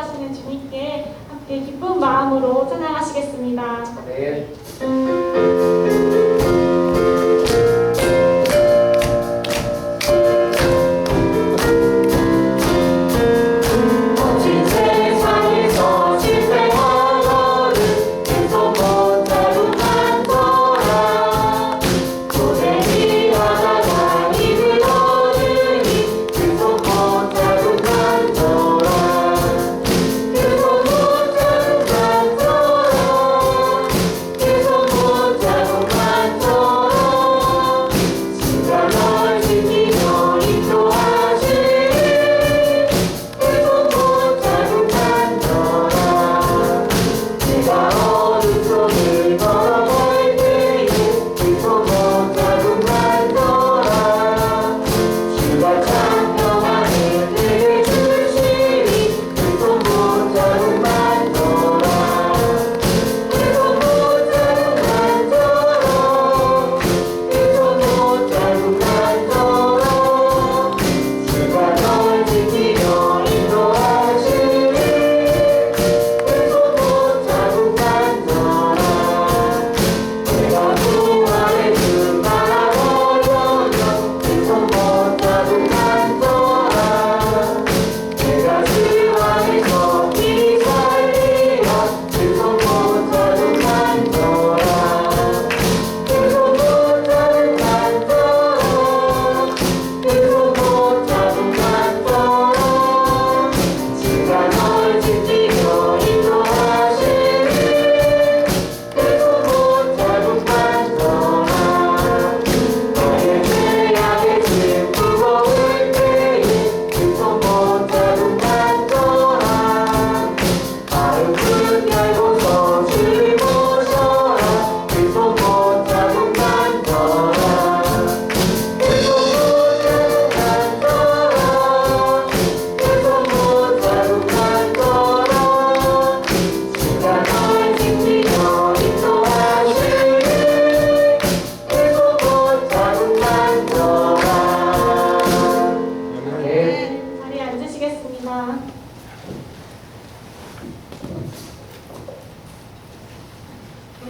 인도하시는 주님께 함께 기쁜 마음으로 찬양하시겠습니다. 네.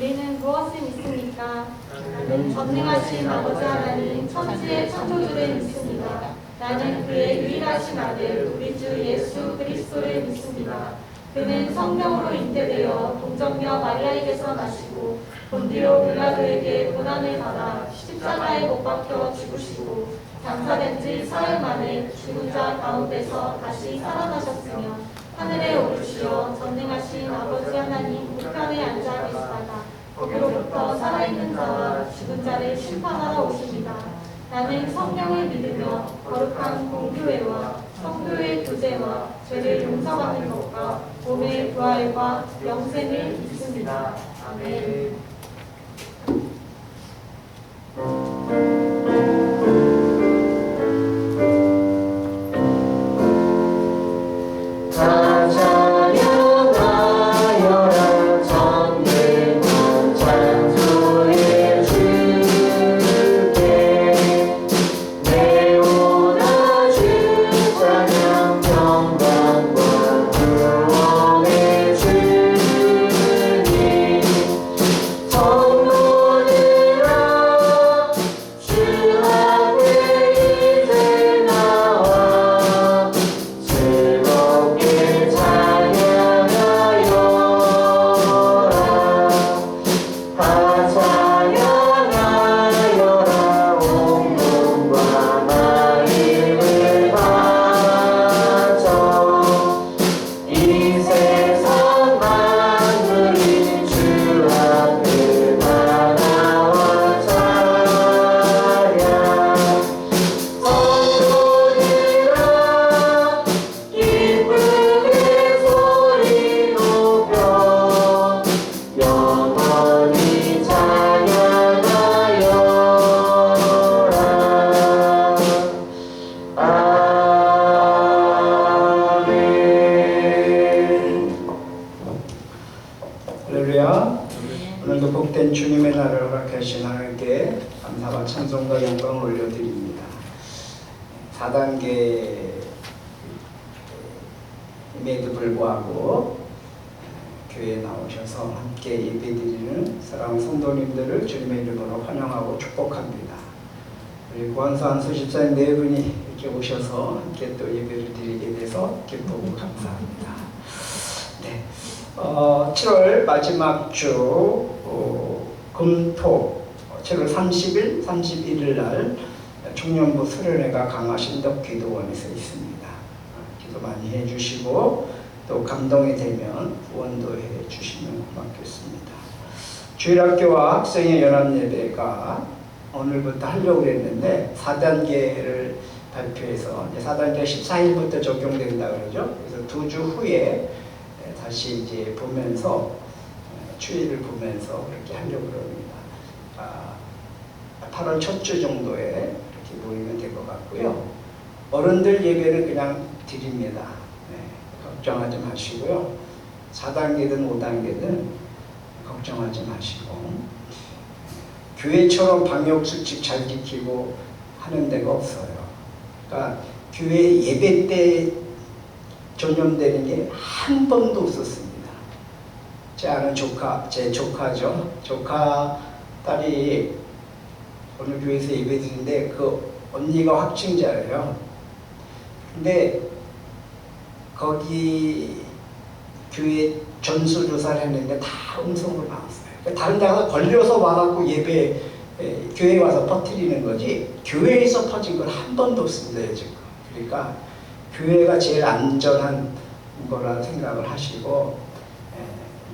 우리는 무엇을 믿습니까? 나는 전능하신 아버지 하나님 천지의 창조주를 믿습니다. 나는 그의 유일하신 아들 우리 주 예수 그리스도를 믿습니다. 그는 성령으로 잉태되어 동정녀 마리아에게서 나시고 본디오 빌라도에게 고난을 받아 십자가에 못 박혀 죽으시고 장사된 지 사흘 만에 죽은 자 가운데서 다시 살아나셨으며 하늘에 오르시어 전능하신 아버지 하나님 우편에 앉아 계시다가 거기로부터 살아있는 자와 죽은 자를 심판하러 오십니다. 나는 성령을 믿으며 거룩한 공교회와 성도의 교제와 죄를 용서받는 것과 몸의 부활과 영생을 믿습니다. 아멘. 할렐루야. 오늘도 복된 주님의 날을 허락하신 하나님께 감사와 찬송과 영광을 올려드립니다. 4단계 임에도 불구하고 교회에 나오셔서 함께 예배드리는 사랑하는 성도님들을 주님의 이름으로 환영하고 축복합니다. 우리 고한산 수집사님 네 분이 이렇게 오셔서 함께 또 예배를 드리게 돼서 기쁘고 감사합니다. 네, 7월 마지막 주 금토 7월 30일, 31일 날 청년부 수련회가 강화신덕 기도원에서 있습니다. 기도 많이 해주시고 또 감동이 되면 후원도 해주시면 고맙겠습니다. 주일학교와 학생의 연합예배가 오늘부터 하려고 했는데 4단계를 발표해서 4단계 14일부터 적용된다 그러죠. 그래서 2주 후에 다시 이제 보면서 추이를 보면서 그렇게 하려고 합니다. 8월 첫 주 정도에 이렇게 모이면 될 것 같고요. 어른들 예배는 그냥 드립니다. 걱정하지 마시고요. 4단계든 5단계든 걱정하지 마시고 교회처럼 방역수칙 잘 지키고 하는 데가 없어요. 그러니까 교회 예배 때 전염되는 게 한 번도 없었습니다. 제 아는 제 조카죠. 조카 딸이 어느 교회에서 예배 드리는데 그 언니가 확진자예요. 근데 거기 교회 전수조사를 했는데 다 음성으로 나왔어요. 다른 데 가서 걸려서 와갖고 교회에 와서 퍼뜨리는 거지 교회에서 퍼진 건 한 번도 없습니다. 지금. 그러니까 교회가 제일 안전한 거라 생각을 하시고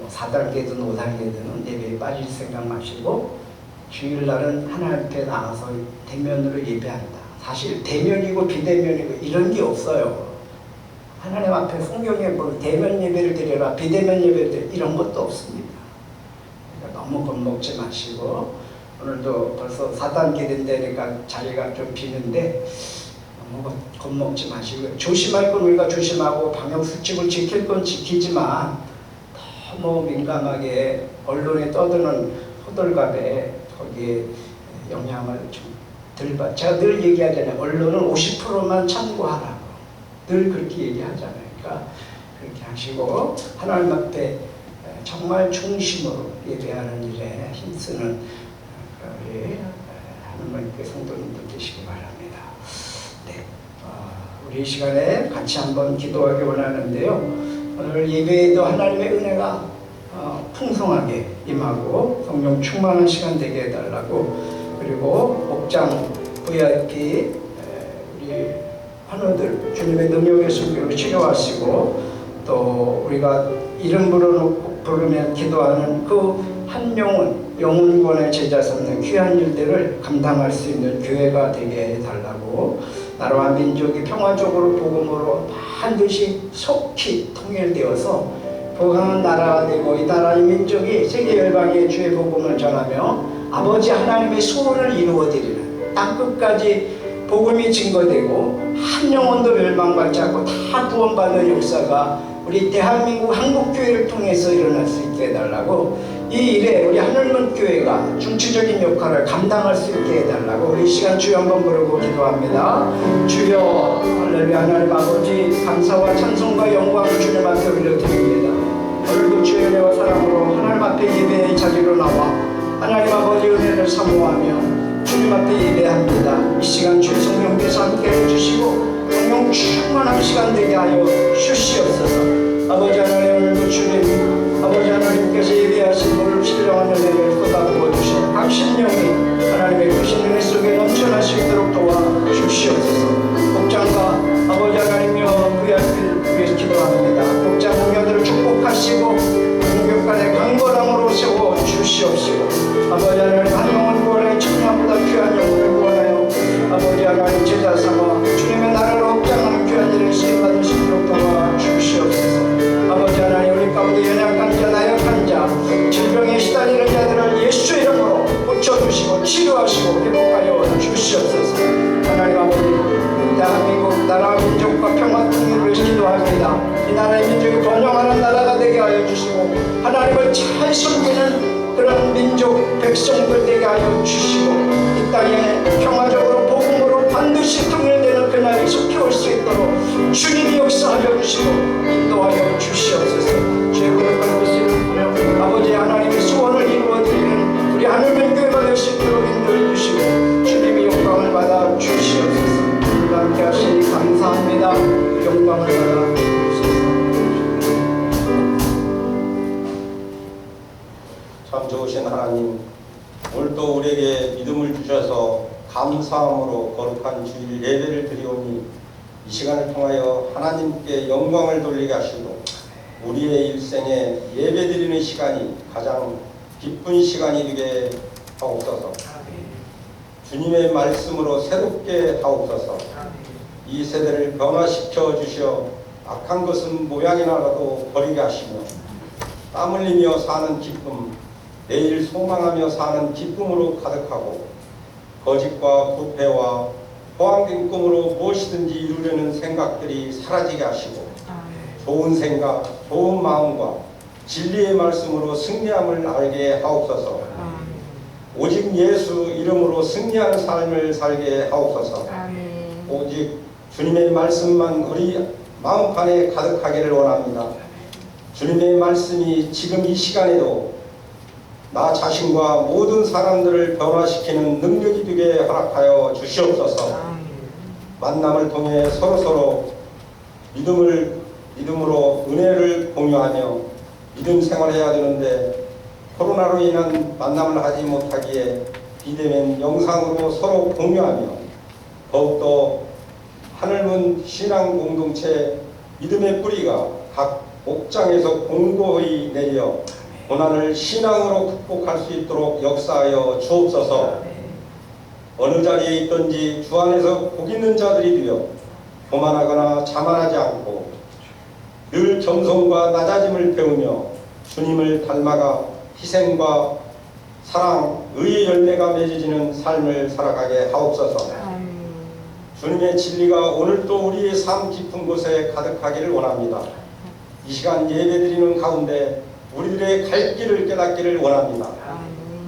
4단계든 5단계든 예배에 빠질 생각 마시고 주일날은 하나님 앞에 나가서 대면으로 예배한다. 사실 대면이고 비대면이고 이런 게 없어요. 하나님 앞에 성경에 뭐 대면 예배를 드려라 비대면 예배를 드려라 이런 것도 없습니다. 그러니까 너무 겁먹지 마시고 오늘도 벌써 4단계 된다니까 자리가 좀 비는데 너무 겁먹지 마시고 조심할 건 우리가 조심하고 방역수칙을 지킬 건 지키지만 너무 민감하게 언론에 떠드는 호들갑에 거기에 영향을 좀 덜 받. 제가 늘 얘기하잖아요. 언론은 50%만 참고하라고. 늘 그렇게 얘기하잖아요. 그러니까 그렇게 하시고 하나님 앞에 정말 중심으로 예배하는 일에 힘쓰는 우리 하나님께 성도님들 되시기 바랍니다. 네, 우리 이 시간에 같이 한번 기도하기 원하는데요. 오늘 예배에도 하나님의 은혜가 풍성하게 임하고 성령 충만한 시간 되게 해달라고 그리고 목장 VIP 우리 환우들 주님의 능력의 숨기로 치료하시고 또 우리가 이름 부르면 기도하는 그 한 영혼권의 제자 삼는 귀한 일들을 감당할 수 있는 교회가 되게 해달라고 나라와 민족이 평화적으로 복음으로 반드시 속히 통일되어서 부강한 나라가 되고 이 나라의 민족이 세계 열방에 주의 복음을 전하며 아버지 하나님의 소원을 이루어드리는 땅끝까지 복음이 증거되고 한 영혼도 멸망받지 않고 다 구원받는 역사가 우리 대한민국 한국교회를 통해서 일어날 수 있게 해달라고 이 일에 우리 하늘문 교회가 중추적인 역할을 감당할 수 있게 해달라고 우리 이 시간 주여 한번 부르고 기도합니다. 주여 할렐루야. 하나님 아버지 감사와 찬송과 영광을 주님 앞에 올려드립니다. 오늘도 주의 은혜와 사랑으로 하나님 앞에 예배의 자리로 나와 하나님 아버지 은혜를 사모하며 주님 앞에 예배합니다. 이 시간 주의 성령께서 함께 해주시고 성령 충만한 시간 되게 하여 주시옵소서. 아버지 하나님 오늘도 주님 아버지 하나님께서 예배하신 오늘 신령한 은혜를 쏟아부어 주시고 당신 영이 하나님의 크신 은혜 속에 넘쳐날 수 있도록 도와주시옵소서. 복장과 아버지 하나님여 VIP를 위해서 기도합니다. 복장 공연들을 축복하시고 공격간의 강건함으로 세워주시옵시고 아버지 하나님 한 영혼 구원에 천년보다 귀한 영혼을 구원하여 아버지 하나님 제자 삼아 주님의 나라를 확장하는 귀한 일을 쓰임받을 수 있도록 도와주시옵소서. 아버지 하나님 우리 가운데 연약한 자 나약한 자 질병에 시달리는 자들을 예수 이름으로 고쳐주시고 치료하시고 회복하여 주시옵소서. 하나님 아버지 대한민국 나라 민족과 평화 통일을 위해서 기도합니다. 이 나라의 민족이 번영하는 나라가 되게 하여 주시고 하나님을 잘 섬기는 그런 민족 백성들 되게 하여 주시고 이 땅에 평화적으로 복음으로 반드시 통일되는 그날 만나기 속해올 수 있도록 주님이 역사하여 주시고 인도하여 주시옵소서. 죄를 받을 수 있는 아버지 하나님의 소원을 이루어드리는 우리 하늘의 교회가 될 수 있도록 인도해 주시고 주님의 영광을 받아 주시옵소서. 우리 함께 하시니 감사합니다. 영광을 받아 주시옵소서. 참 좋으신 하나님, 오늘도 우리에게 믿음을 주셔서 감사함으로 거룩한 주일 예배를 드리오니 이 시간을 통하여 하나님께 영광을 돌리게 하시고 우리의 일생에 예배드리는 시간이 가장 기쁜 시간이 되게 하옵소서. 주님의 말씀으로 새롭게 하옵소서. 이 세대를 변화시켜 주시어 악한 것은 모양이나라도 버리게 하시며 땀 흘리며 사는 기쁨, 내일 소망하며 사는 기쁨으로 가득하고 거짓과 부패와 포항된 꿈으로 무엇이든지 이루려는 생각들이 사라지게 하시고 좋은 생각, 좋은 마음과 진리의 말씀으로 승리함을 알게 하옵소서. 오직 예수 이름으로 승리한 삶을 살게 하옵소서. 오직 주님의 말씀만 우리 마음판에 가득하기를 원합니다. 주님의 말씀이 지금 이 시간에도 나 자신과 모든 사람들을 변화시키는 능력이 되게 허락하여 주시옵소서. 만남을 통해 서로서로 믿음으로 은혜를 공유하며 믿음 생활해야 되는데 코로나로 인한 만남을 하지 못하기에 비대면 영상으로 서로 공유하며 더욱더 하늘문 신앙 공동체 믿음의 뿌리가 각 목장에서 공고히 내려 고난을 신앙으로 극복할 수 있도록 역사하여 주옵소서. 어느 자리에 있든지 주 안에서 복 있는 자들이 되어 교만하거나 자만하지 않고 늘 겸손과 낮아짐을 배우며 주님을 닮아가 희생과 사랑, 의의 열매가 맺어지는 삶을 살아가게 하옵소서. 주님의 진리가 오늘도 우리의 삶 깊은 곳에 가득하기를 원합니다. 이 시간 예배드리는 가운데 우리들의 갈 길을 깨닫기를 원합니다.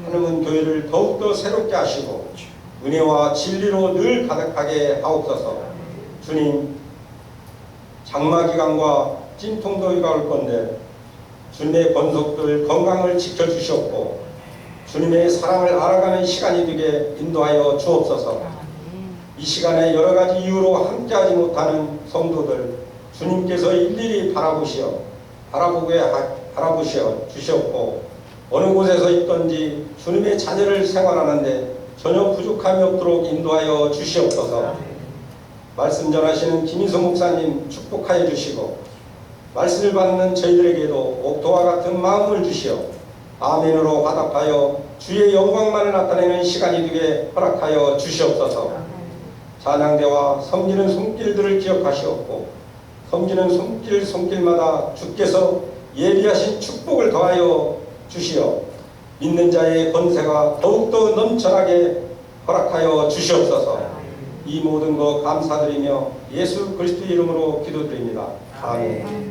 하나님은 교회를 더욱더 새롭게 하시고 은혜와 진리로 늘 가득하게 하옵소서. 주님, 장마기간과 찜통더위가 올 건데 주님의 권속들 건강을 지켜주시옵고 주님의 사랑을 알아가는 시간이 되게 인도하여 주옵소서. 이 시간에 여러 가지 이유로 함께하지 못하는 성도들 주님께서 일일이 바라보시어 주시옵고 어느 곳에서 있든지 주님의 자녀를 생활하는데 전혀 부족함이 없도록 인도하여 주시옵소서. 말씀 전하시는 김인성 목사님 축복하여 주시고 말씀을 받는 저희들에게도 옥토와 같은 마음을 주시어 아멘으로 화답하여 주의 영광만을 나타내는 시간이 되게 허락하여 주시옵소서. 찬양대와 섬기는 손길들을 기억하시옵고 섬기는 손길마다 주께서 예비하신 축복을 더하여 주시어 믿는 자의 권세가 더욱더 넘쳐나게 허락하여 주시옵소서. 이 모든 것 감사드리며 예수 그리스도 이름으로 기도드립니다. 아멘.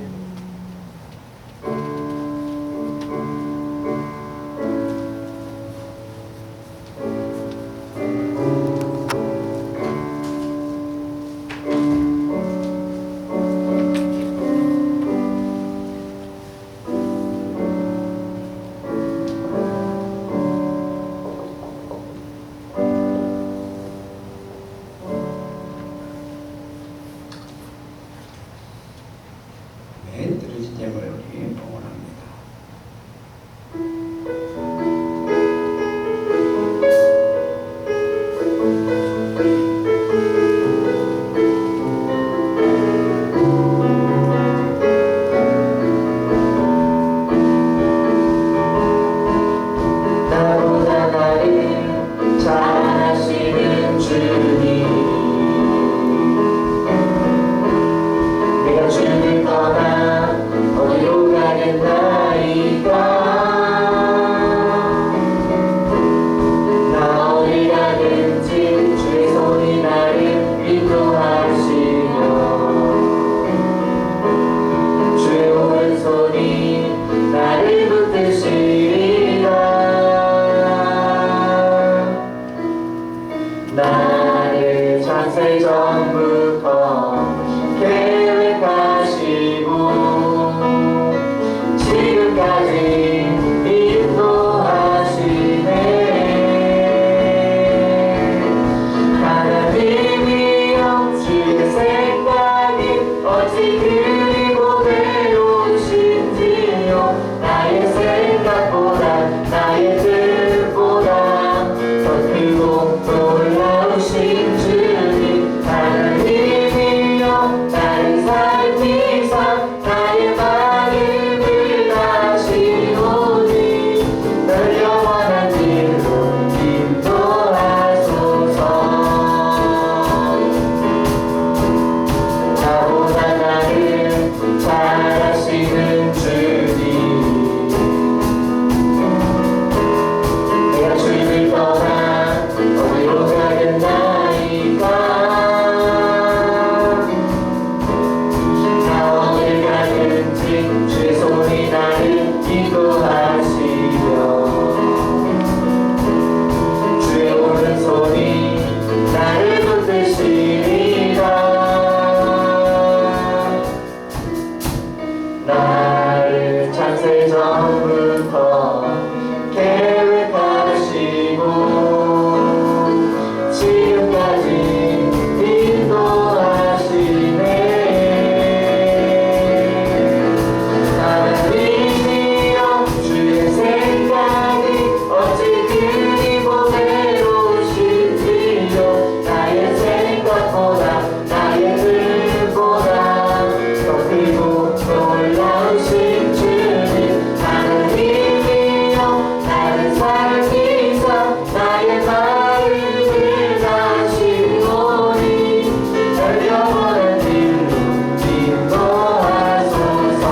나를 창세 전부터 계획하시고 지금까지 인도하시네. 하나님이여 주의 생각이 어찌 그리 보배로우신지요. 나의 생각보다 나의 뜻보다 더 크고 놀라우신 주님. 하나님이여 나를 살피사 나의 마음을 다시오니 널 영원한 길로 인도하소서.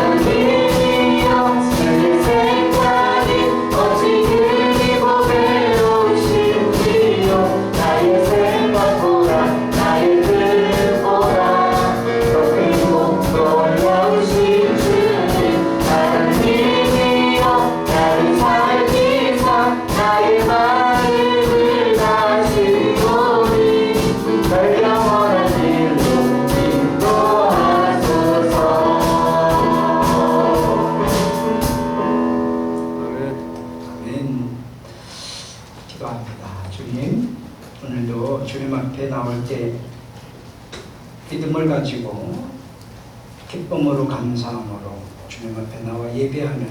하나님이여 주의 생각이 어찌 그리 보배로우신지요. 나의 생각보다 나의 뜻보다 더 크고 놀라우신 주님. 하나님이여 나를 살피사 나의 마음을 다시오니 널 영원한 길로 인도하소서. 아멘. 기도합니다. 주님, 오늘도 주님 앞에 나올 때 믿음을 가지고 기쁨으로 감사함으로 주님 앞에 나와 예배하는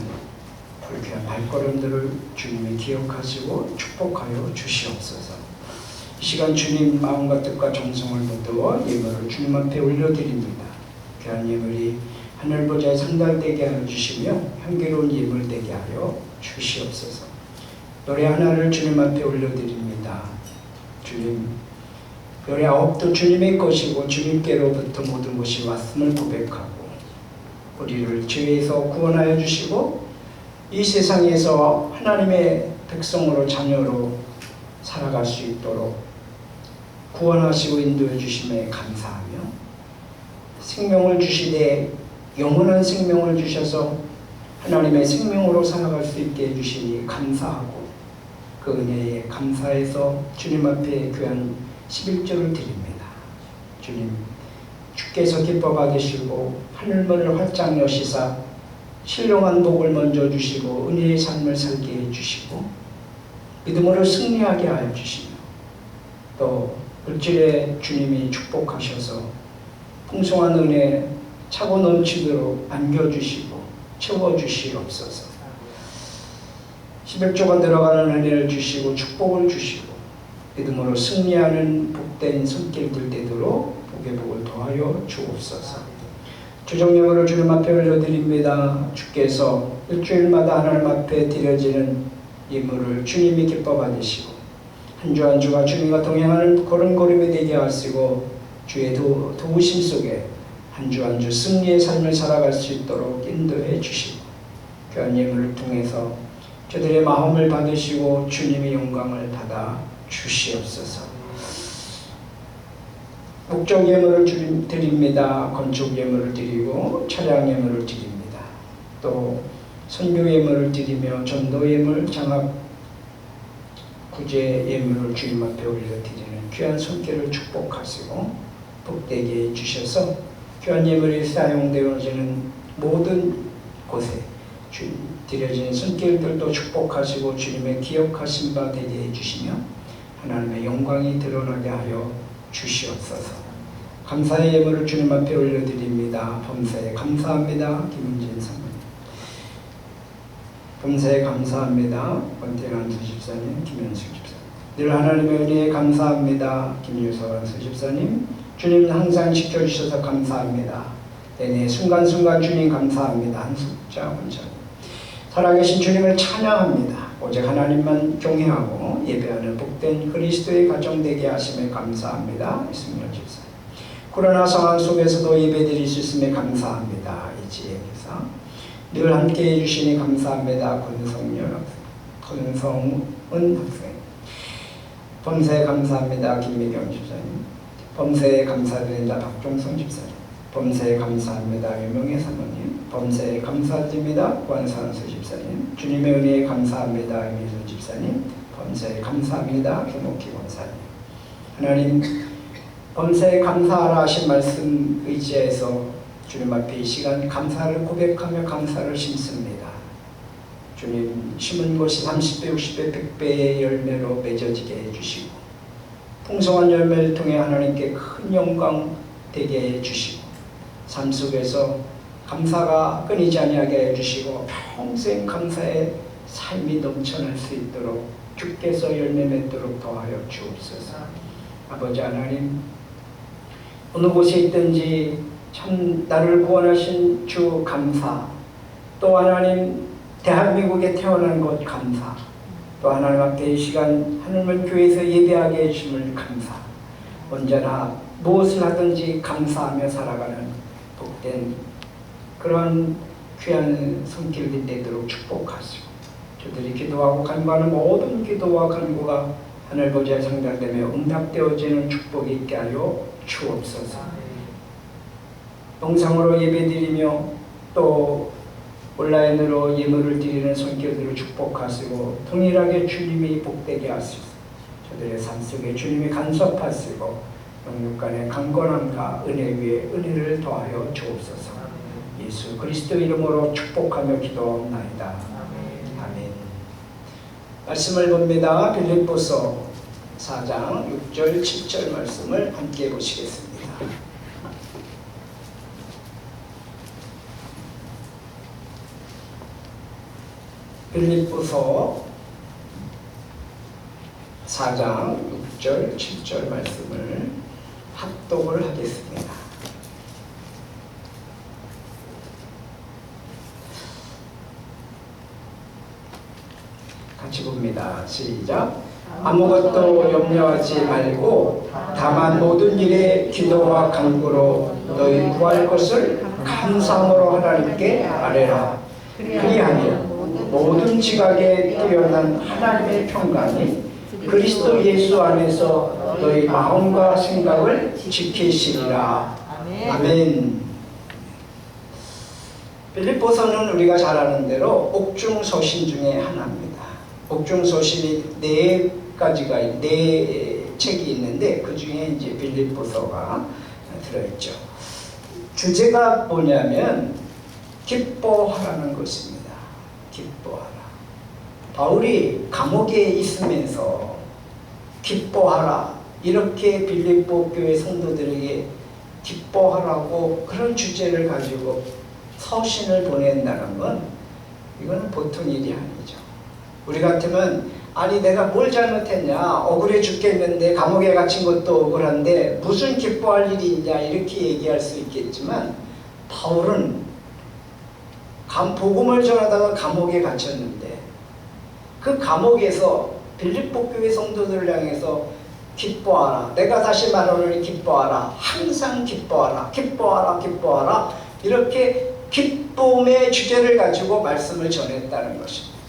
불쾌한 발걸음들을 주님이 기억하시고 축복하여 주시옵소서. 이 시간 주님 마음과 뜻과 정성을 묻어 예물을 주님 앞에 올려드립니다. 귀한 예물이 하늘 보좌에 상달되게 하여 주시며 향기로운 예물 되게 하여 주시옵소서. 노래 하나를 주님 앞에 올려드립니다. 주님, 노래 9도 주님의 것이고 주님께로부터 모든 것이 왔음을 고백하고 우리를 죄에서 구원하여 주시고 이 세상에서 하나님의 백성으로 자녀로 살아갈 수 있도록 구원하시고 인도해 주심에 감사하며 생명을 주시되 영원한 생명을 주셔서 하나님의 생명으로 살아갈 수 있게 해주시니 감사하고 그 은혜에 감사해서 주님 앞에 귀한 11조를 드립니다. 주님, 주께서 기뻐 받으시고 하늘문을 활짝 여시사 신령한 복을 먼저 주시고 은혜의 삶을 살게 해주시고 믿음으로 승리하게 하여 주시며 또 물질에 주님이 축복하셔서 풍성한 은혜 차고 넘치도록 안겨주시고 채워주시옵소서. 11조가 들어가는 은혜를 주시고 축복을 주시고 믿음으로 승리하는 복된 손길들 되도록 복의 복을 더하여 주옵소서. 주정예물을 주님 앞에 올려드립니다. 주께서 일주일마다 하나님 앞에 드려지는 예물을 주님이 기뻐 받으시고 한 주 한 주가 주님과 동행하는 걸음걸음이 되게 하시고 주의 도우심 속에 한 주 한 주 승리의 삶을 살아갈 수 있도록 인도해 주시고 귀한 예물을 통해서 저들의 마음을 받으시고 주님의 영광을 받아 주시옵소서. 목적 예물을 드립니다. 건축 예물을 드리고 차량 예물을 드립니다. 또 선교 예물을 드리며 전도 예물, 장학 구제 예물을 주님 앞에 올려드리는 귀한 손길을 축복하시고 복되게 해주셔서 귀한 예물이 사용되어지는 모든 곳에 드려지는 손길들도 축복하시고 주님의 기억하신 바 되게 해주시며 하나님의 영광이 드러나게 하여 주시옵소서. 감사의 예물을 주님 앞에 올려드립니다. 범사에 감사합니다. 김은진 사모님. 범사에 감사합니다. 권태란 수집사님, 김현숙 집사님. 늘 하나님의 은혜에 감사합니다. 김유서원 수집사님. 주님 항상 지켜주셔서 감사합니다. 내내 순간순간 주님 감사합니다. 한숙자 원장님. 살아계신 주님을 찬양합니다. 오직 하나님만 경외하고 예배하는 복된 그리스도의 가정 되게 하심에 감사합니다. 이승열 집사님. 코로나 상황 속에서도 예배드릴 수 있음에 감사합니다. 이지혜 기사. 늘 함께해 주시니 감사합니다. 권성은 학생. 범사에 감사합니다. 김미경 집사님. 범사에 감사드립니다. 박종성 집사님. 범사에 감사합니다. 유명의 사모님. 범사에 감사드립니다. 권산수 집사님. 주님의 은혜에 감사합니다. 이미수 집사님. 범사에 감사합니다. 김옥희 권사님. 하나님, 범사에 감사하라 하신 말씀 의지해서 주님 앞에 이 시간 감사를 고백하며 감사를 심습니다. 주님, 심은 것이 30배, 60배, 100배의 열매로 맺어지게 해주시고 풍성한 열매를 통해 하나님께 큰 영광 되게 해주시고 삶 속에서 감사가 끊이지 아니하게 해주시고 평생 감사의 삶이 넘쳐날 수 있도록 주께서 열매 맺도록 더하여 주옵소서. 아버지 하나님, 어느 곳에 있든지 참 나를 구원하신 주 감사, 또 하나님 대한민국에 태어난 것 감사, 또 하나님 앞에 이 시간 하늘문 교회에서 예배하게 해주심을 감사, 언제나 무엇을 하든지 감사하며 살아가는 복된 그런 귀한 손길이 되도록 축복하시고 저들이 기도하고 간구하는 모든 기도와 간구가 하늘 보좌에 상달되며 응답되어지는 축복이 있게 하여 주옵소서. 영상으로 예배드리며 또 온라인으로 예물을 드리는 손길들을 축복하시고 동일하게 주님이 복되게 하시고 저들의 삶 속에 주님이 간섭하시고 영육 간의 강건함과 은혜 위에 은혜를 더하여 주옵소서. 예수 그리스도 이름으로 축복하며 기도하옵나이다. 아멘. 말씀을 봅니다. 빌립보서 4장 6절 7절 말씀을 함께 보시겠습니다. 빌립보서 4장 6절 7절 말씀을 합독을 하겠습니다. 같이 봅니다. 시작. 아무것도 염려하지 말고 다만 모든 일에 기도와 간구로 너희 구할 것을 감사함으로 하나님께 아뢰라. 그리하면 모든 지각에 뛰어난 하나님의 평강이 그리스도 예수 안에서 너희 마음과 생각을 지키시리라. 아멘. 빌립보서는 우리가 잘 아는 대로 옥중서신 중에 하나입니다. 옥중서신이 네 책이 있는데 그 중에 이제 빌립보서가 들어있죠. 주제가 뭐냐면 기뻐하라는 것입니다. 기뻐하라. 바울이 감옥에 있으면서 기뻐하라 이렇게 빌립보 교회 성도들에게 기뻐하라고 그런 주제를 가지고 서신을 보낸다는 건 이건 보통 일이 아니죠. 우리 같으면 아니 내가 뭘 잘못했냐, 억울해 죽겠는데 감옥에 갇힌 것도 억울한데 무슨 기뻐할 일이 있냐 이렇게 얘기할 수 있겠지만 바울은 복음을 전하다가 감옥에 갇혔는데 그 감옥에서 빌립보 교회 성도들을 향해서 기뻐하라, 내가 다시 말하노니 기뻐하라, 항상 기뻐하라, 기뻐하라, 기뻐하라 이렇게 기쁨의 주제를 가지고 말씀을 전했다는 것입니다.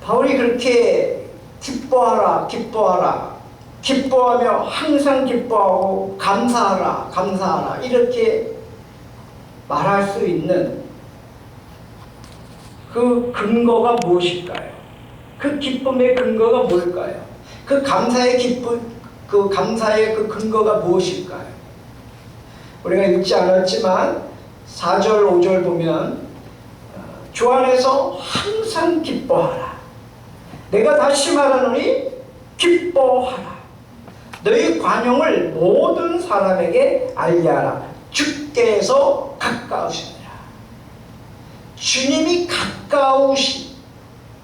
바울이 그렇게 기뻐하라, 기뻐하라, 기뻐하며 항상 기뻐하고 감사하라, 감사하라 이렇게 말할 수 있는 그 근거가 무엇일까요? 그 기쁨의 근거가 뭘까요? 그 감사의 그 근거가 무엇일까요? 우리가 읽지 않았지만 4절, 5절 보면 주 안에서 항상 기뻐하라. 내가 다시 말하노니 기뻐하라. 너희 관용을 모든 사람에게 알게 하라. 주께서 가까우시니라. 주님이 가까우시.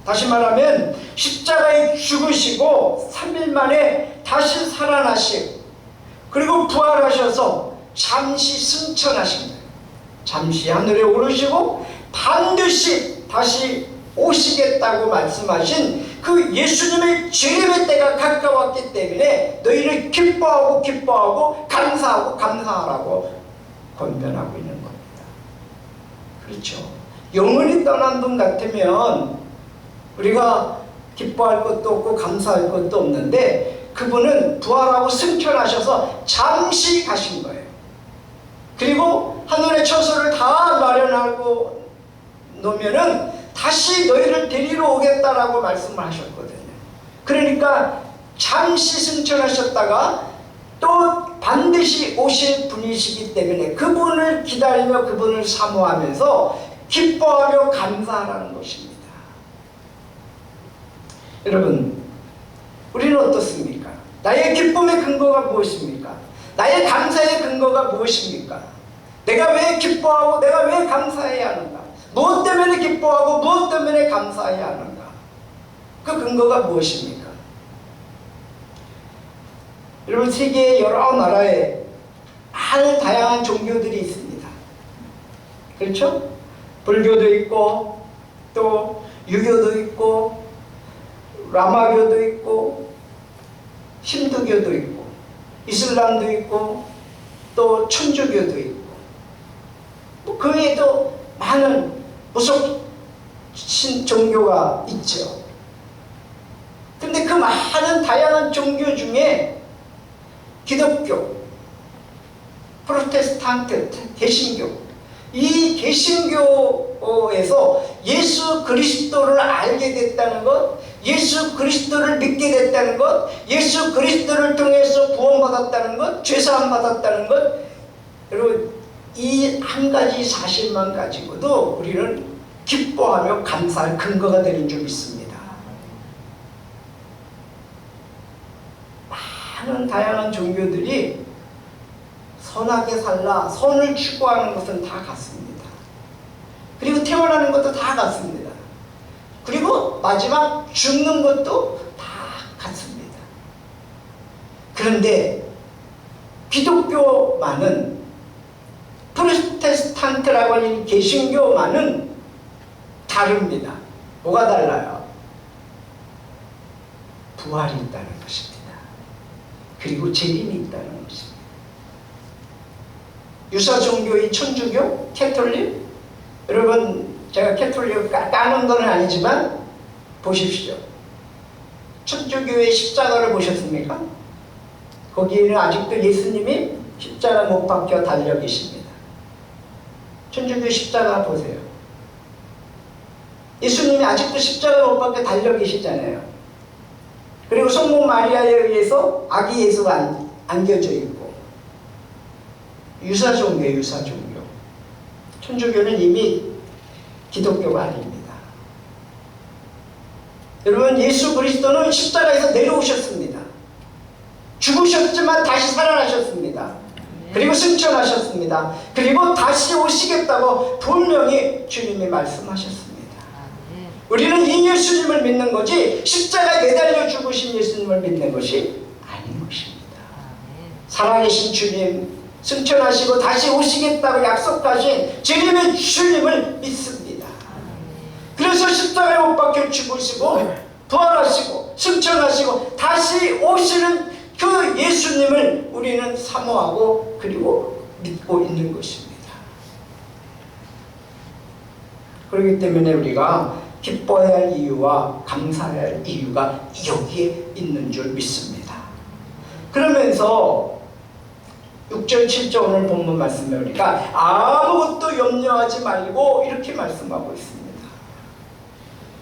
다시 말하면 십자가에 죽으시고 3일 만에 다시 살아나시고 그리고 부활하셔서 잠시 승천하신 거예요. 잠시 하늘에 오르시고 반드시 다시 오시겠다고 말씀하신 그 예수님의 재림의 때가 가까웠기 때문에 너희를 기뻐하고 기뻐하고 감사하고 감사하라고 권면하고 있는 겁니다. 그렇죠. 영원히 떠난 분 같으면 우리가 기뻐할 것도 없고 감사할 것도 없는데 그분은 부활하고 승천하셔서 잠시 가신 거예요. 그리고 하늘의 처소를 다 마련하고 놓으면은 다시 너희를 데리러 오겠다라고 말씀을 하셨거든요. 그러니까 잠시 승천하셨다가 또 반드시 오실 분이시기 때문에 그분을 기다리며 그분을 사모하면서 기뻐하며 감사하라는 것입니다. 여러분, 우리는 어떻습니까? 나의 기쁨의 근거가 무엇입니까? 나의 감사의 근거가 무엇입니까? 내가 왜 기뻐하고 내가 왜 감사해야 하는가? 무엇 때문에 기뻐하고 무엇 때문에 감사해야 하는가? 그 근거가 무엇입니까? 여러분, 세계의 여러 나라에 많은 다양한 종교들이 있습니다. 그렇죠? 불교도 있고 또 유교도 있고 라마교도 있고 힌두교도 있고 이슬람도 있고 또 천주교도 있고 그 외에도 많은 무속 종교가 있죠. 근데 그 많은 다양한 종교 중에 기독교, 프로테스탄트, 개신교, 이 개신교에서 예수 그리스도를 알게 됐다는 것, 예수 그리스도를 믿게 됐다는 것, 예수 그리스도를 통해서 구원받았다는 것, 죄사함 받았다는 것, 여러분, 이 한 가지 사실만 가지고도 우리는 기뻐하며 감사할 근거가 되는 줄 믿습니다. 많은 다양한 종교들이 선하게 살라, 선을 추구하는 것은 다 같습니다. 그리고 태어나는 것도 다 같습니다. 그리고 마지막 죽는 것도 다 같습니다. 그런데 기독교만은, 프로테스탄트라고 하는 개신교만은 다릅니다. 뭐가 달라요? 부활이 있다는 것입니다. 그리고 재림이 있다는 것입니다. 유사 종교의 천주교, 캐톨릭, 여러분 제가 캐톨릭 까는 건 아니지만 보십시오. 천주교의 십자가를 보셨습니까? 거기에는 아직도 예수님이 십자가 못 박혀 달려 계십니다. 천주교 십자가 보세요. 예수님이 아직도 십자가 못 박혀 달려 계시잖아요. 그리고 성모 마리아에 의해서 아기 예수가 안겨져 있고, 유사 종교예요, 유사 종교. 천주교는 이미 기독교가 아닙니다. 여러분, 예수 그리스도는 십자가에서 내려오셨습니다. 죽으셨지만 다시 살아나셨습니다. 그리고 승천하셨습니다. 그리고 다시 오시겠다고 분명히 주님이 말씀하셨습니다. 우리는 이 예수님을 믿는 거지 십자가에 매달려 죽으신 예수님을 믿는 것이 아닌 것입니다. 살아계신 주님, 승천하시고 다시 오시겠다고 약속하신 주님의 주님을 믿습니다. 그래서 십자가에 못 박혀 죽으시고 부활하시고 승천하시고 다시 오시는 그 예수님을 우리는 사모하고 그리고 믿고 있는 것입니다. 그렇기 때문에 우리가 기뻐해야 할 이유와 감사해야 할 이유가 여기에 있는 줄 믿습니다. 그러면서 6절 7절 오늘 본문 말씀에 우리가 아무것도 염려하지 말고 이렇게 말씀하고 있습니다.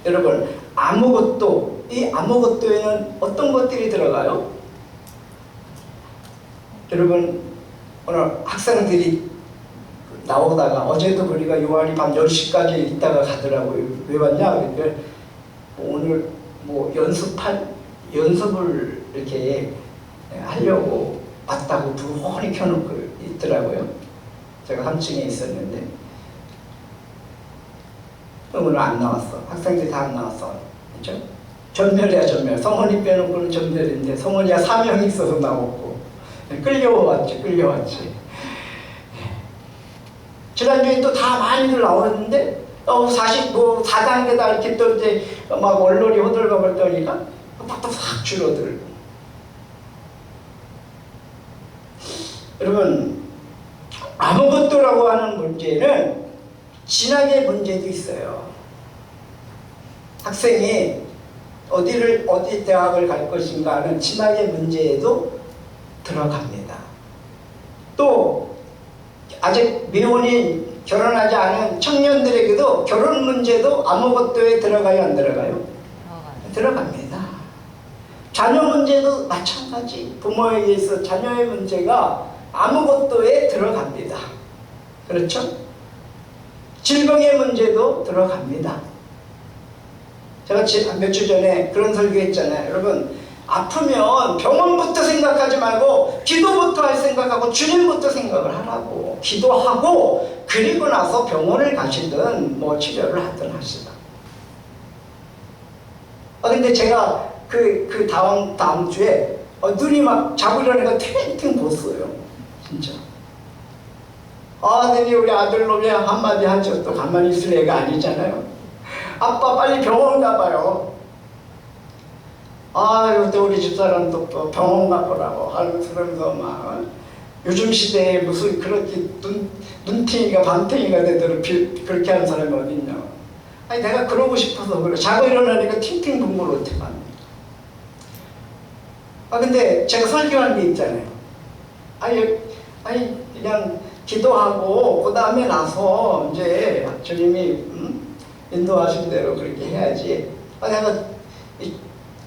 여러분, 아무것도, 이 아무것도에는 어떤 것들이 들어가요? 여러분, 오늘 학생들이 나오다가 어제도 우리가 요한이 밤 10시까지 있다가 가더라고요. 왜 왔냐? 그러니까 오늘 뭐 연습을 이렇게 하려고 왔다고 부원히 켜놓고 있더라고요. 제가 3층에 있었는데 오늘 안 나왔어. 학생들이 다 안 나왔어. 그렇죠? 전멸이야, 전멸. 성원이 빼놓고는 전멸인데 성원이야 사명이 있어서 나왔고 끌려왔지. 지난주에 또 다 많이들 나오는데 4단계다 이렇게 또 이제 막 언론이 호들갑을 떠니까 또 확 줄어들고. 여러분, 아무것도라고 하는 문제는 진학의 문제도 있어요. 학생이 어디 대학을 갈 것인가 하는 진학의 문제에도 들어갑니다. 또 아직 미혼인 결혼하지 않은 청년들에게도 결혼 문제도 아무것도에 들어가요, 안 들어가요? 들어갑니다. 자녀 문제도 마찬가지. 부모에 의해서 자녀의 문제가 아무것도에 들어갑니다. 그렇죠? 질병의 문제도 들어갑니다. 제가 몇 주 전에 그런 설교했잖아요. 여러분, 아프면 병원부터 생각하지 말고 기도부터 생각하고 주님부터 생각을 하라고. 기도하고 그리고 나서 병원을 가시든 뭐 치료를 하든 하시다. 근데 제가 그 다음 주에 눈이 막 자고 일어나니까 탱탱 부었어요. 진짜. 근데 우리 아들놈이 한마디 하죠. 또 가만히 있을 애가 아니잖아요. 아빠 빨리 병원 가봐요. 또 우리 집사람도 또 병원 가보라고 하면서 막 요즘 시대에 무슨 그렇게 눈탱이가 밤탱이가 되도록 그렇게 하는 사람이 어딨냐. 내가 그러고 싶어서 그래. 자고 일어나니까 팅팅 붓는 걸 어떻게 합니까? 근데 제가 설교한 게 있잖아요. 그냥 기도하고 그 다음에 나서 이제 주님이 인도하신 대로 그렇게 해야지. 내가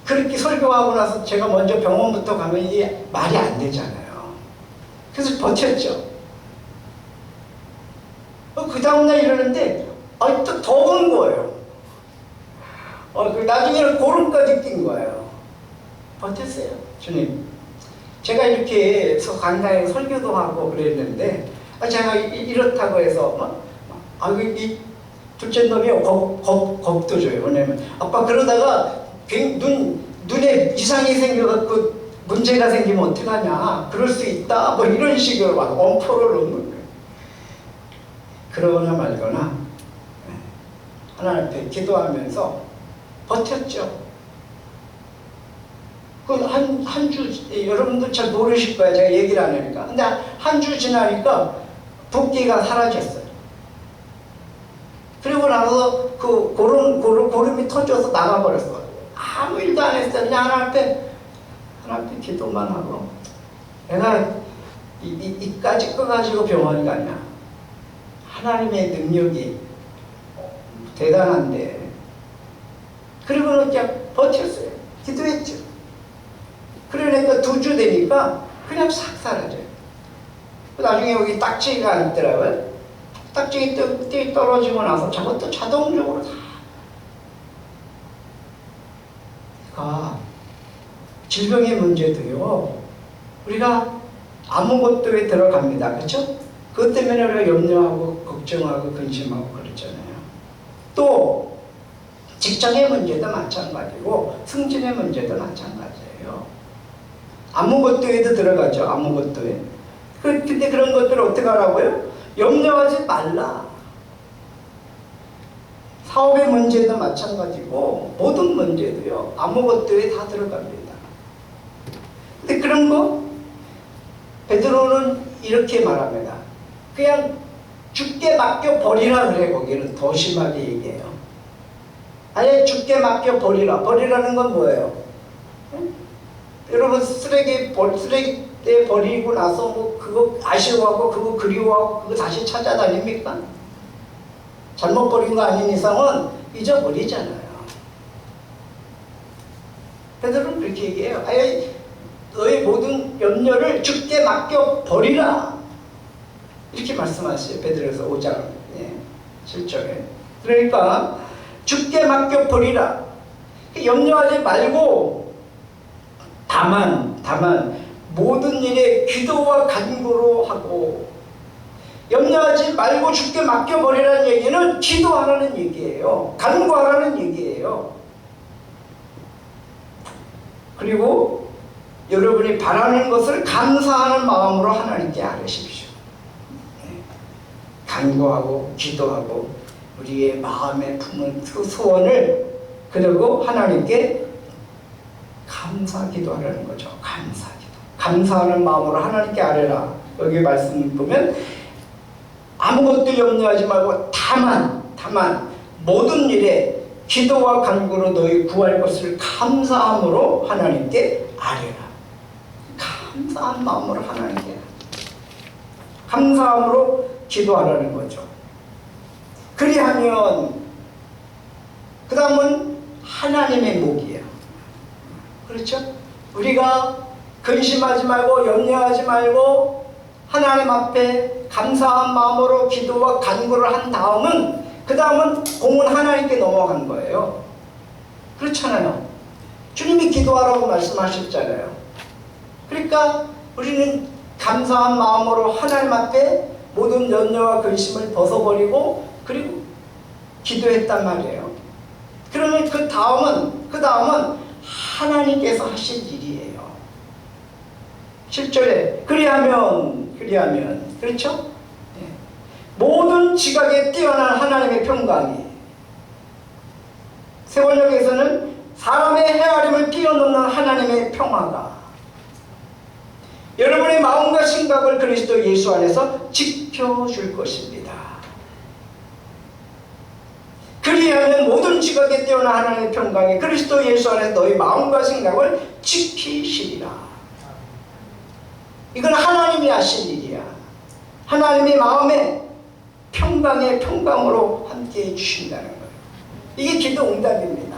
그렇게 설교하고 나서 제가 먼저 병원부터 가면 이게 말이 안 되잖아요. 그래서 버텼죠. 그 다음날 이러는데 또 더운 거예요. 나중에는 고름까지 낀 거예요. 버텼어요. 주님, 제가 이렇게 강당에 설교도 하고 그랬는데 제가 이렇다고 해서 이 둘째 놈이 겁도 줘요. 왜냐면 아빠 그러다가 눈에 이상이 생겨갖고 문제가 생기면 어떡하냐, 그럴 수 있다, 뭐 이런 식으로 막 엄포를 놓는 거예요. 그러거나 말거나 하나님 앞에 기도하면서 버텼죠. 한 주, 여러분들 잘 모르실 거예요. 제가 얘기를 안 하니까. 근데 한 주 지나니까 붓기가 사라졌어요. 그리고 나서 고름이 터져서 나가버렸어요. 아무 일도 안 했어요. 그냥 하나님 앞에 기도만 하고. 내가 이까지 꺼가지고 병원 가냐. 하나님의 능력이 대단한데. 그리고는 그냥 버텼어요. 기도했죠. 그러니까 2주 되니까 그냥 싹 사라져요. 나중에 여기 딱지가 있더라고요. 딱지가 떨어지고 나서 저것도 자동적으로 다. 질병의 문제도요, 우리가 아무것도에 들어갑니다. 그렇죠? 그것 때문에 우리가 염려하고 걱정하고 근심하고 그렇잖아요. 또 직장의 문제도 마찬가지고 승진의 문제도 마찬가지예요. 아무것도에도 들어가죠. 아무것도에. 근데 그런 것들을 어떻게 하라고요? 염려하지 말라. 사업의 문제도 마찬가지고 모든 문제도요, 아무것도에 다 들어갑니다. 근데 그런 거 베드로는 이렇게 말합니다. 그냥 죽게 맡겨 버리라 그래. 거기는 더 심하게 얘기해요. 아예 죽게 맡겨 버리라. 버리라는 건 뭐예요? 여러분 쓰레기에 버리고 나서 뭐 그거 아쉬워하고 그거 그리워하고 그거 다시 찾아다닙니까? 잘못 버린 거 아닌 이상은 잊어버리잖아요. 베드로는 그렇게 얘기해요. 아예 너의 모든 염려를 죽게 맡겨 버리라. 이렇게 말씀하세요. 베드로서 5장 7절에. 그러니까 죽게 맡겨 버리라. 염려하지 말고 다만 모든 일에 기도와 간구로 하고. 염려하지 말고 죽게 맡겨버리라는 얘기는 기도하라는 얘기예요. 간구하라는 얘기예요. 그리고 여러분이 바라는 것을 감사하는 마음으로 하나님께 아뢰십시오. 간구하고 기도하고 우리의 마음에 품은 그 소원을 그리고 하나님께 감사 기도하라는 거죠. 감사 기도. 감사하는 마음으로 하나님께 아뢰라. 여기 말씀 보면 아무것도 염려하지 말고 다만 모든 일에 기도와 간구로 너희 구할 것을 감사함으로 하나님께 아뢰라. 감사한 마음으로 하나님께 감사함으로 기도하라는 거죠. 그리하면 그 다음은 하나님의 목이에요. 그렇죠? 우리가 근심하지 말고 염려하지 말고 하나님 앞에 감사한 마음으로 기도와 간구를 한 다음은 그 다음은 공은 하나님께 넘어간 거예요. 그렇잖아요. 주님이 기도하라고 말씀하셨잖아요. 그러니까 우리는 감사한 마음으로 하나님 앞에 모든 염려와 근심을 벗어버리고 그리고 기도했단 말이에요. 그러면 그 다음은 하나님께서 하실 일이에요. 7절에 그리하면 그렇죠? 네. 모든 지각에 뛰어난 하나님의 평강이 세번역에서는 사람의 헤아림을 뛰어넘는 하나님의 평화가 여러분의 마음과 생각을 그리스도 예수 안에서 지켜줄 것입니다. 그리하면 모든 지각에 뛰어난 하나님의 평강이 그리스도 예수 안에서 너희 마음과 생각을 지키시리라. 이건 하나님이 하신 일이야. 하나님의 마음에 평강의 평강으로 함께해 주신다는 거예요. 이게 기도 응답입니다.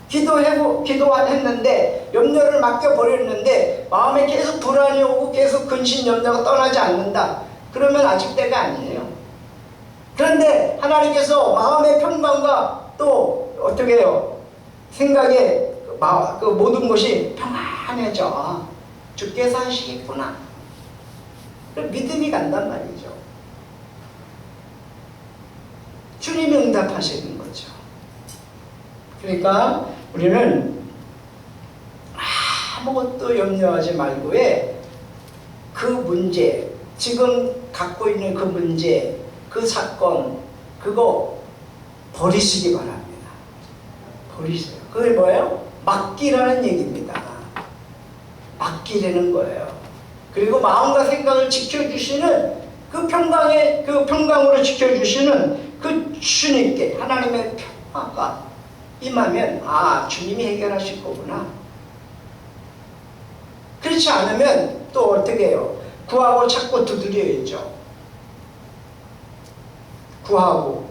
기도했는데 염려를 맡겨버렸는데 마음에 계속 불안이 오고 계속 근심 염려가 떠나지 않는다. 그러면 아직 때가 아니에요. 그런데 하나님께서 마음의 평강과 또 어떻게 해요? 생각에 그 모든 것이 평안해져. 주께서 하시겠구나. 믿음이 간단 말이죠. 주님이 응답하시는 거죠. 그러니까 우리는 아무것도 염려하지 말고의 그 문제, 지금 갖고 있는 그 문제, 그 사건, 그거 버리시기 바랍니다. 버리세요. 그게 뭐예요? 맡기라는 얘기입니다. 맡기라는 거예요. 그리고 마음과 생각을 지켜주시는 그 평강으로 지켜주시는 그 주님께 하나님의 평화가 임하면 주님이 해결하실 거구나. 그렇지 않으면 또 어떻게 해요? 구하고 찾고 두드려야죠. 구하고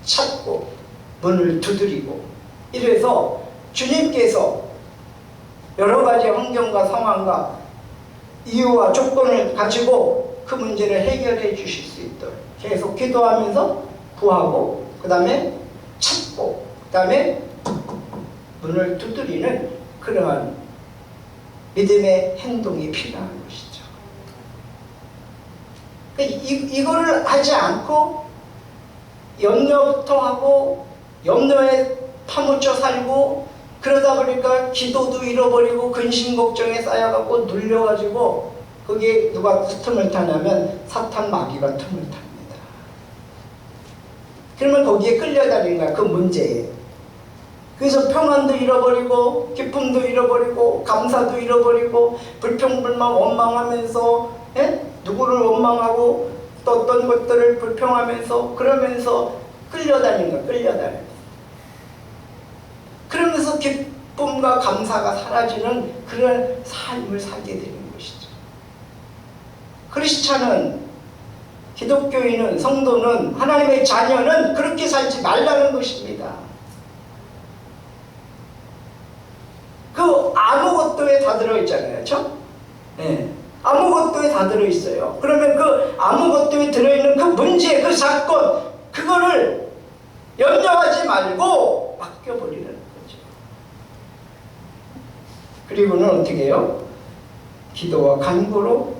찾고 문을 두드리고 이래서 주님께서 여러 가지 환경과 상황과 이유와 조건을 가지고 그 문제를 해결해 주실 수 있도록 계속 기도하면서 구하고 그 다음에 찾고 그 다음에 문을 두드리는 그러한 믿음의 행동이 필요한 것이죠. 이거를 하지 않고 염려부터 하고 염려에 파묻혀 살고 그러다 보니까 기도도 잃어버리고 근심 걱정에 쌓여갖고 눌려가지고 거기에 누가 틈을 타냐면 사탄 마귀가 틈을 탑니다. 그러면 거기에 끌려다니는 거야. 그 문제에. 그래서 평안도 잃어버리고 기쁨도 잃어버리고 감사도 잃어버리고 불평불만 원망하면서 누구를 원망하고 또 어떤 것들을 불평하면서 그러면서 끌려다니는 거야. 끌려다니는 거야. 그러면서 기쁨과 감사가 사라지는 그런 삶을 살게 되는 것이죠. 크리스찬은, 기독교인은, 성도는, 하나님의 자녀는 그렇게 살지 말라는 것입니다. 그 아무것도에 다 들어있잖아요. 그렇죠? 네. 아무것도에 다 들어있어요. 그러면 그 아무것도에 들어있는 그 문제, 그 사건, 그거를 염려하지 말고 맡겨버리는 거죠. 그리고는 어떻게 해요? 기도와 간구로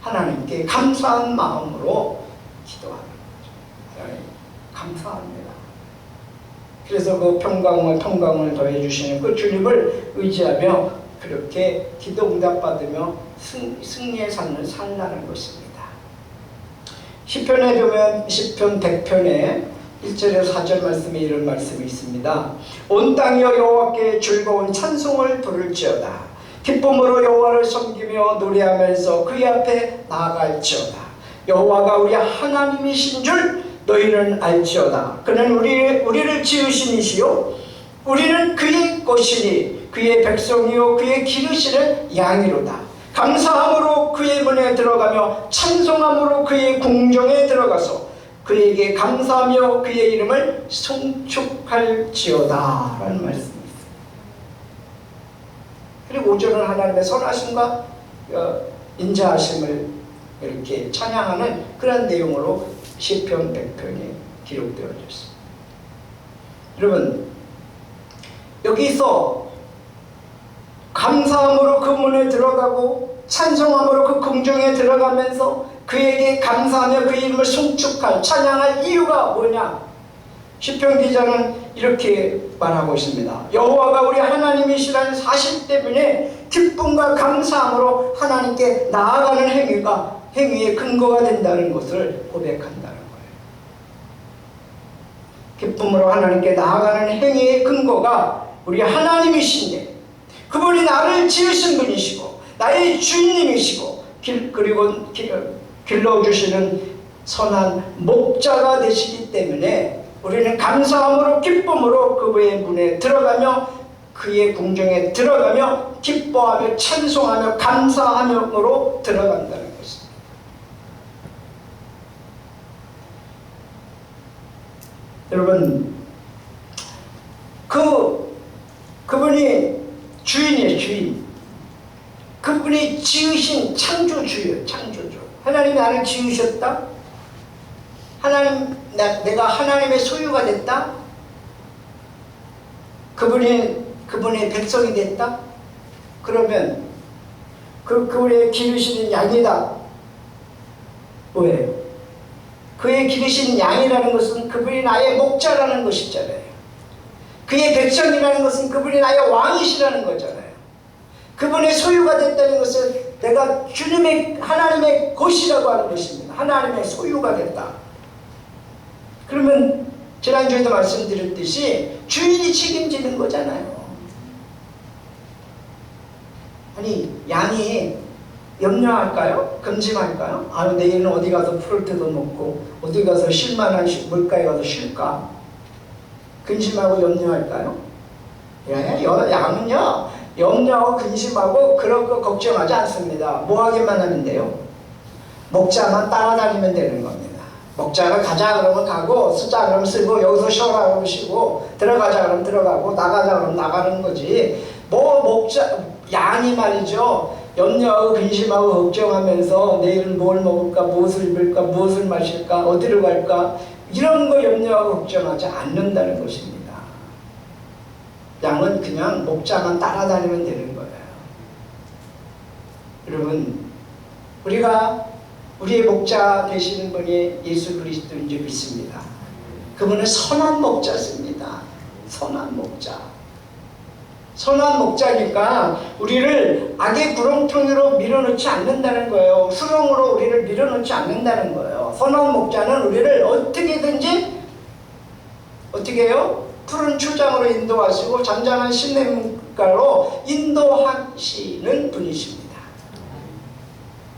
하나님께 감사한 마음으로 기도하는 거죠. 하나님 감사합니다. 그래서 그 평강을 더해주시는 그 주님을 의지하며 그렇게 기도 응답받으며 승리의 삶을 살라는 것입니다. 시편에 보면 시편 100편에 1절에서 4절 말씀에 이런 말씀이 있습니다. 온 땅이여 여호와께 즐거운 찬송을 부를지어다. 기쁨으로 여호와를 섬기며 노래하면서 그의 앞에 나아갈지어다. 여호와가 우리 하나님이신 줄 너희는 알지어다. 그는 우리를 지으신 이시요 우리는 그의 것이니 그의 백성이요 그의 기르시는 양이로다. 감사함으로 그의 문에 들어가며 찬송함으로 그의 궁정에 들어가서 그에게 감사하며 그의 이름을 송축할지어다 라는 말씀입니다. 그리고 오전은 하나님의 선하심과 인자하심을 이렇게 찬양하는 그런 내용으로 시편 100편이 기록되어져 있습니다. 여러분, 여기서 감사함으로 그 문에 들어가고 찬송함으로 그 궁정에 들어가면서 그에게 감사하며 그 이름을 송축할 찬양할 이유가 뭐냐? 시편 기자는 이렇게 말하고 있습니다. 여호와가 우리 하나님이시라는 사실 때문에 기쁨과 감사함으로 하나님께 나아가는 행위의 근거가 된다는 것을 고백한다는 거예요. 기쁨으로 하나님께 나아가는 행위의 근거가 우리 하나님이신데, 그분이 나를 지으신 분이시고 나의 주인님이시고 그리고 길러주시는 선한 목자가 되시기 때문에 우리는 감사함으로 기쁨으로 그의 문에 들어가며 그의 궁정에 들어가며 기뻐하며 찬송하며 감사하며로 들어간다는 것입니다. 여러분, 그분이 주인이에요. 주인. 그분이 지으신 창조주예요. 창조주. 하나님이 나를 지으셨다? 내가 하나님의 소유가 됐다? 그분의 백성이 됐다? 그러면 그분의 기르시는 양이다. 뭐예요? 그의 기르시는 양이라는 것은 그분이 나의 목자라는 것이잖아요. 그의 백성이라는 것은 그분이 나의 왕이시라는 거잖아요. 그분의 소유가 됐다는 것은 내가 하나님의 것이라고 하는 것입니다. 하나님의 소유가 됐다. 그러면 지난주에도 말씀드렸듯이 주인이 책임지는 거잖아요. 아니, 양이 염려할까요? 금심할까요? 내일은 어디 가서 풀을 뜯어먹고 어디 가서 쉴만한 물가에 가서 쉴까? 근심하고 염려할까요? 양은요, 염려하고 근심하고 그런 거 걱정하지 않습니다. 뭐 하기만 하면 돼요? 목자만 따라다니면 되는 겁니다. 목자가 가자 그러면 가고, 쓰자 그러면 쓰고, 여기서 쉬어라 그러면 쉬고, 들어가자 그러면 들어가고, 나가자 그러면 나가는 거지. 양이 말이죠, 염려하고 근심하고 걱정하면서 내일은 뭘 먹을까, 무엇을 입을까, 무엇을 마실까, 어디로 갈까, 이런 거 염려하고 걱정하지 않는다는 것입니다. 양은 그냥 목자만 따라다니면 되는 거예요. 여러분, 우리의 목자 되시는 분이 예수 그리스도인 줄 믿습니다. 그분은 선한 목자십니다. 선한 목자. 선한 목자니까 우리를 악의 구렁텅이로 밀어넣지 않는다는 거예요. 수렁으로 우리를 밀어넣지 않는다는 거예요. 선한 목자는 우리를 어떻게든지 어떻게 해요? 푸른 초장으로 인도하시고 잔잔한 시냇가로 인도하시는 분이십니다.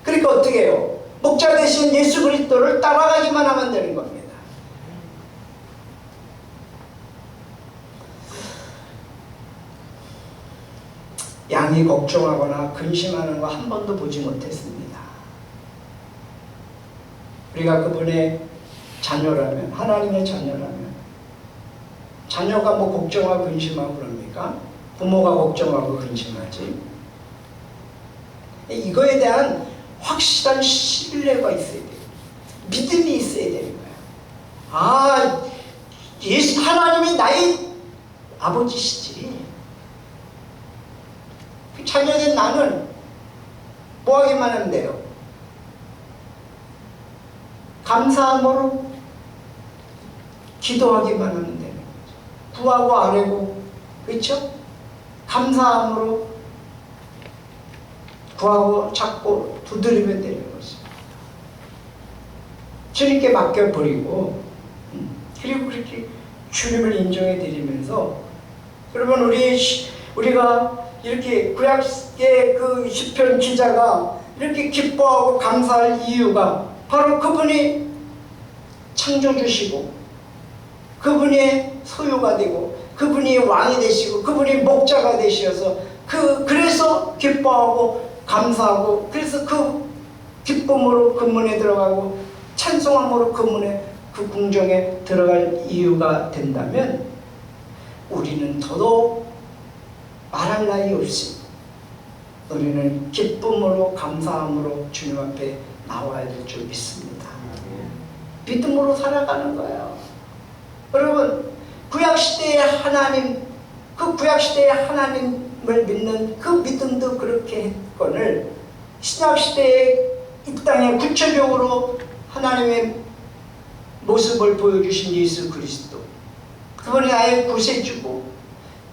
그러니까 어떻게 해요? 목자 대신 예수 그리스도를 따라가기만 하면 되는 겁니다. 양이 걱정하거나 근심하는 거 한 번도 보지 못했습니다. 우리가 그분의 자녀라면, 하나님의 자녀라면, 자녀가 뭐 걱정하고 근심하고 그럽니까? 부모가 걱정하고 근심하지. 이거에 대한 확실한 신뢰가 있어야 돼요. 믿음이 있어야 되는 거예요. 하나님이 나의 아버지시지. 자녀된 나는 뭐 하기만 하면 돼요? 감사함으로 기도하기만 하면 되는 거죠. 구하고 아뢰고, 그렇죠? 감사함으로 구하고 찾고 두드리면 되는 거죠. 주님께 맡겨버리고, 그리고 그렇게 주님을 인정해 드리면서, 여러분, 우리가 이렇게 구약의 그 시편 기자가 이렇게 기뻐하고 감사할 이유가 바로 그분이 창조주시고, 그분이 소유가 되고, 그분이 왕이 되시고, 그분이 목자가 되셔서 그래서 기뻐하고 감사하고, 그래서 그 기쁨으로 그 문에 들어가고 찬송함으로 그 궁정에 들어갈 이유가 된다면 우리는 더더욱 말할 나위 없이 우리는 기쁨으로 감사함으로 주님 앞에 나와야 될 줄 믿습니다. 믿음으로 살아가는 거예요. 여러분, 구약시대의 하나님, 그 구약시대의 하나님을 믿는 그 믿음도 그렇게 했거늘 신약시대에 이 땅에 구체적으로 하나님의 모습을 보여주신 예수 그리스도, 그분이 나의 구세주고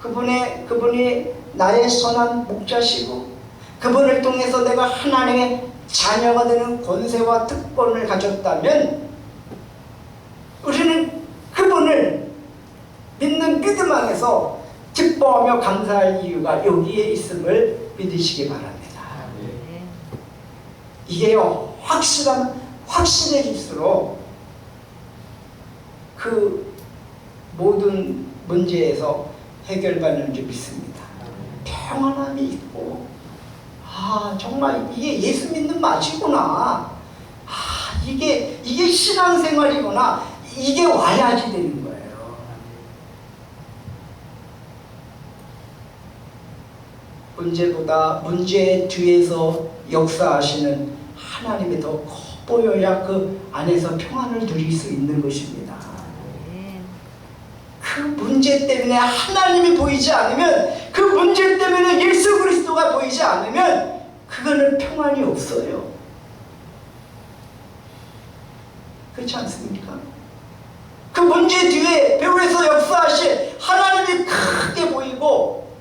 그분이 나의 선한 목자시고 그분을 통해서 내가 하나님의 자녀가 되는 권세와 특권을 가졌다면 우리는 그분을 믿는 믿음 안에서 기뻐하며 감사할 이유가 여기에 있음을 믿으시기 바랍니다. 이게요, 확실해질수록 그 모든 문제에서 해결받는 줄 믿습니다. 평안함이 있고, 정말 이게 예수 믿는 맛이구나. 이게 신앙생활이구나. 이게 와야지 되는 거예요. 문제보다 문제 뒤에서 역사하시는 하나님이 더 커 보여야 그 안에서 평안을 누릴 수 있는 것입니다. 그 문제 때문에 하나님이 보이지 않으면, 그 문제 때문에 예수 그리스도가 보이지 않으면 그거는 평안이 없어요. 그렇지 않습니까? 그 문제 뒤에 배후에서 역사하실 하나님이 크게 보이고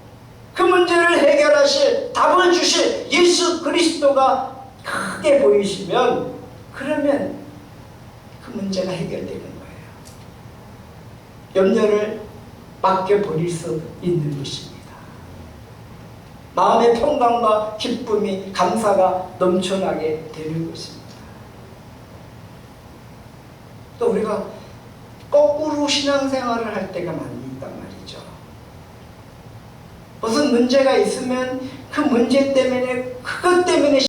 그 문제를 해결하실, 답을 주실 예수 그리스도가 크게 보이시면, 그러면 그 문제가 해결되는 거예요. 염려를 맡겨버릴 수 있는 것입니다. 마음의 평강과 기쁨이, 감사가 넘쳐나게 되는 것입니다. 또 우리가 거꾸로 신앙생활을 할 때가 많이 있단 말이죠. 무슨 문제가 있으면 그 문제 때문에, 그것 때문에